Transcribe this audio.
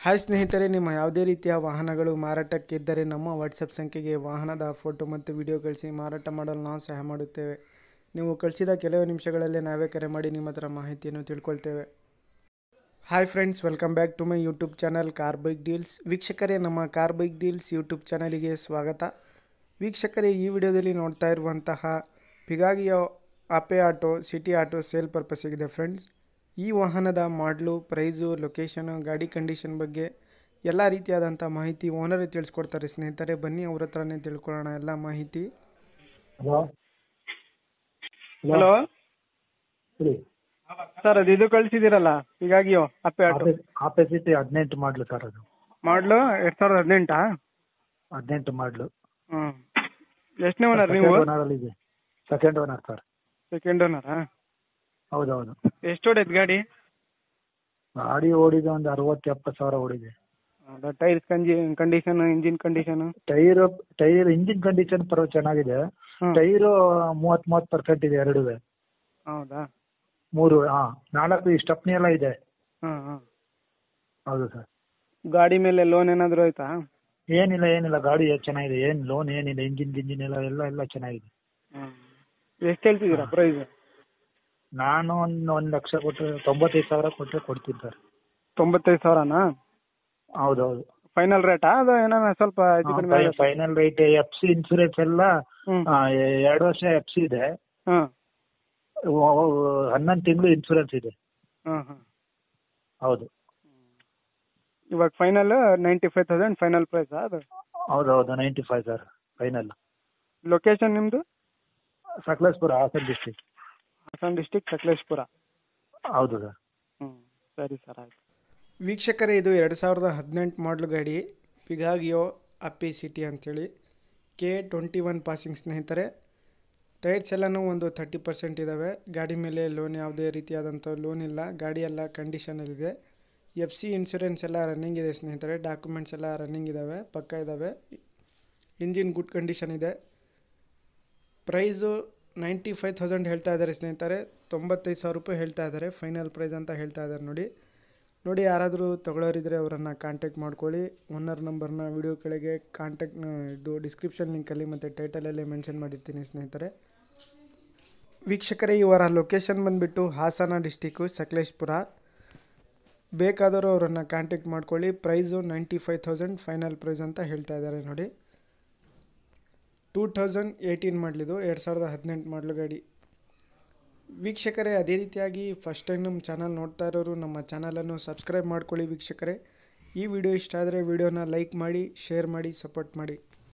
Hi ಸ್ನೇಹಿತರೆ, ನಿಮ್ಮ ಯಾವುದೇ ರೀತಿಯ ವಾಹನಗಳು ಮಾರಾಟಕ್ಕಿದ್ದರೆ ನಮ್ಮ ವಾಟ್ಸಪ್ ಸಂಖ್ಯೆಗೆ ವಾಹನದ ಫೋಟೋ ಮತ್ತು ವಿಡಿಯೋ ಕಳಿಸಿ ಮಾರಾಟ ಮಾಡಲು ನಾವು ಸಹಾಯ ಮಾಡುತ್ತೇವೆ. ನೀವು ಕಳಿಸಿದ ಕೆಲವು ನಿಮಿಷಗಳಲ್ಲೇ ನಾವೇ ಕರೆ ಮಾಡಿ ನಿಮ್ಮ ಹತ್ರ ಮಾಹಿತಿಯನ್ನು ತಿಳ್ಕೊಳ್ತೇವೆ. Hi friends, welcome back to my YouTube channel car bike deals. ವೀಕ್ಷಕರೇ, ನಮ್ಮ ಕಾರ್ ಬೈಕ್ ಡೀಲ್ಸ್ ಯೂಟ್ಯೂಬ್ ಚಾನಲಿಗೆ ಸ್ವಾಗತ. ವೀಕ್ಷಕರೇ, ಈ ವಿಡಿಯೋದಲ್ಲಿ ನೋಡ್ತಾ ಇರುವಂತಹ Piaggio Ape auto city auto sale ಪರ್ಪಸ್ಸಿಗಿದೆ ಫ್ರೆಂಡ್ಸ್. ಈ ವಾಹನದ ಮಾಡಲು, ಪ್ರೈಸು, ಲೊಕೇಶನು, ಗಾಡಿ ಕಂಡೀಷನ್ ಬಗ್ಗೆ ಎಲ್ಲ ರೀತಿಯಾದಂಥ ಮಾಹಿತಿ ಓನರೇ ತಿಳಿಸ್ಕೊಡ್ತಾರೆ ಸ್ನೇಹಿತರೆ. ಬನ್ನಿ ಅವ್ರ ಹತ್ರನೇ ತಿಳ್ಕೊಳ್ಳೋಣ ಎಲ್ಲ ಮಾಹಿತಿ. ಹಲೋ ಹೇಳಿ ಸರ್, ಅದು ಇದು ಕಳಿಸಿದಿರಲ್ಲ ಹೀಗಾಗಿಯೋ ಅಪ್ಪೆ ಆಟೋ ಆಪೋಸಿಟ್ 18 ಮಾಡ್ಲು ಸರ್. ಅದು ಮಾಡಲು 2018 18 ಮಾಡ್ಲು. ಹ್ಞೂ ಎಷ್ಟನೇ ಓನರ್ ನೀವು? ಇದೆ ಸೆಕೆಂಡ್ ಓನರ್ ಸರ್. ಸೆಕೆಂಡ್ ಓನರಾ? ಹೌದೌದು. ಎಷ್ಟು ಹೊಡೈತೆ ಗಾಡಿ? ಗಾಡಿ ಓಡಿದೆ ಒಂದು 60-70 ಸಾವಿರ ಓಡಿದೆ. ಹೌದಾ? Tyres condition, engine condition? Tyre engine condition ಪರವಾಗಿ ಚೆನ್ನಾಗಿದೆ. ಟೈರು 30% ಇದೆ ಎರಡುವೆ. ಹೌದಾ? 4 ಸ್ಟೆಪ್ನಿ ಎಲ್ಲ ಇದೆ. ಹಾಂ. ಹೌದು ಸರ್. ಗಾಡಿ ಮೇಲೆ ಲೋನ್ ಏನಾದರೂ ಆಯ್ತಾ? ಏನಿಲ್ಲ ಗಾಡಿ ಚೆನ್ನಾಗಿದೆ. ಏನು ಲೋನ್ ಏನಿಲ್ಲ. ಇಂಜಿನ್ ಎಲ್ಲ ಚೆನ್ನಾಗಿದೆ. ಎಷ್ಟು ಹೇಳ್ತಿದ್ದೀರಾ ಪ್ರೈಸ್? ನಾನು ಒಂದು ಲಕ್ಷ ಕೊಟ್ಟರೆ 95 ಸಾವಿರ ಕೊಟ್ಟರೆ ಕೊಡ್ತೀನಿ ಸರ್. 95,000ನಾ? ಹೌದೌದು. ಫೈನಲ್ ರೇಟಾ ಅದು ಏನಾರ ಸ್ವಲ್ಪ ಹೆಚ್ಚು ಕಡಿಮೆ ಆಗುತ್ತಾ? ಫೈನಲ್ ರೇಟ್ FC ಇನ್ಸೂರೆನ್ಸ್ ಎಲ್ಲ 2 ವರ್ಷ FC ಇದೆ. ಹಾಂ. 11 ತಿಂಗಳು ಇನ್ಸೂರೆನ್ಸ್ ಇದೆ. ಹಾಂ. ಹೌದು. ಇವಾಗ ಫೈನಲ್ 95,000 ಫೈನಲ್ ಪ್ರೈಸಾ ಅದು? ಹೌದೌದು 95 ಸರ್ ಫೈನಲ್. ಲೊಕೇಶನ್ ನಿಮ್ಮದು? ಸಕಲೇಶ್ಪುರ, ಹಾಸನ ಡಿಸ್ಟಿಕ್. ಹಾಸನ ಡಿಸ್ಟಿಕ್, ಸಕಲೇಶ್ಪುರ. ಹೌದು ಸರ್. ಸರಿ ಸರ್, ಆಯ್ತು. ವೀಕ್ಷಕರೇ, ಇದು 2018 ಮಾಡಲು ಗಾಡಿ ಪಿಗಾಗಿಯೋ ಅಪ್ಪೆ ಸಿಟಿ ಅಂಥೇಳಿ K21 ಪಾಸಿಂಗ್ ಸ್ನೇಹಿತರೆ. ಟೈರ್ಸ್ ಎಲ್ಲನೂ ಒಂದು 30% ಇದ್ದಾವೆ. ಗಾಡಿ ಮೇಲೆ ಲೋನ್ ಯಾವುದೇ ರೀತಿಯಾದಂಥ ಲೋನ್ ಇಲ್ಲ. ಗಾಡಿ ಎಲ್ಲ ಕಂಡೀಷನಲ್ಲಿದೆ. FC ಇನ್ಶೂರೆನ್ಸ್ ಎಲ್ಲ ರನ್ನಿಂಗ್ ಇದೆ ಸ್ನೇಹಿತರೆ. ಡಾಕ್ಯುಮೆಂಟ್ಸ್ ಎಲ್ಲ ರನ್ನಿಂಗ್ ಇದ್ದಾವೆ, ಪಕ್ಕ ಇದ್ದಾವೆ. ಇಂಜಿನ್ ಗುಡ್ ಕಂಡೀಷನ್ ಇದೆ. ಪ್ರೈಸು 95,000 ಹೇಳ್ತಾ ಇದ್ದಾರೆ ಸ್ನೇಹಿತರೆ. 95,000 ರೂಪಾಯಿ ಹೇಳ್ತಾ ಇದ್ದಾರೆ. ಫೈನಲ್ ಪ್ರೈಸ್ ಅಂತ ಹೇಳ್ತಾ ಇದ್ದಾರೆ. ನೋಡಿ ಯಾರಾದರೂ ತಗೊಳ್ಳೋರಿದ್ರೆ ಅವರನ್ನು ಕಾಂಟ್ಯಾಕ್ಟ್ ಮಾಡ್ಕೊಳ್ಳಿ. ಓನರ್ ನಂಬರ್ನ ವಿಡಿಯೋ ಕೆಳಗೆ ಇದು ಡಿಸ್ಕ್ರಿಪ್ಷನ್ ಲಿಂಕಲ್ಲಿ ಮತ್ತು ಟೈಟಲಲ್ಲೇ ಮೆನ್ಷನ್ ಮಾಡಿರ್ತೀನಿ ಸ್ನೇಹಿತರೆ. ವೀಕ್ಷಕರೇ, ಇವರ ಲೊಕೇಶನ್ ಬಂದುಬಿಟ್ಟು ಹಾಸನ ಡಿಸ್ಟಿಕ್ಕು, ಸಕಲೇಶ್ಪುರ. ಬೇಕಾದರೂ ಅವರನ್ನು ಕಾಂಟ್ಯಾಕ್ಟ್ ಮಾಡ್ಕೊಳ್ಳಿ. ಪ್ರೈಸು 95,000 ಫೈನಲ್ ಪ್ರೈಸ್ ಅಂತ ಹೇಳ್ತಾ ಇದ್ದಾರೆ. ನೋಡಿ, 2018 ಮಾಡಲಿದು, 2018 ಮಾಡಲು ಗಾಡಿ. ವೀಕ್ಷಕರೇ, ಅದೇ ರೀತಿಯಾಗಿ ಫಸ್ಟ್ ಟೈಮ್ ನಮ್ಮ ಚಾನಲ್ ನೋಡ್ತಾ ಇರೋರು ನಮ್ಮ ಚಾನಲನ್ನು ಸಬ್ಸ್ಕ್ರೈಬ್ ಮಾಡ್ಕೊಳ್ಳಿ ವೀಕ್ಷಕರೇ. ಈ ವಿಡಿಯೋ ಇಷ್ಟ ಆದರೆ ವಿಡಿಯೋನ ಲೈಕ್ ಮಾಡಿ, ಶೇರ್ ಮಾಡಿ, ಸಪೋರ್ಟ್ ಮಾಡಿ.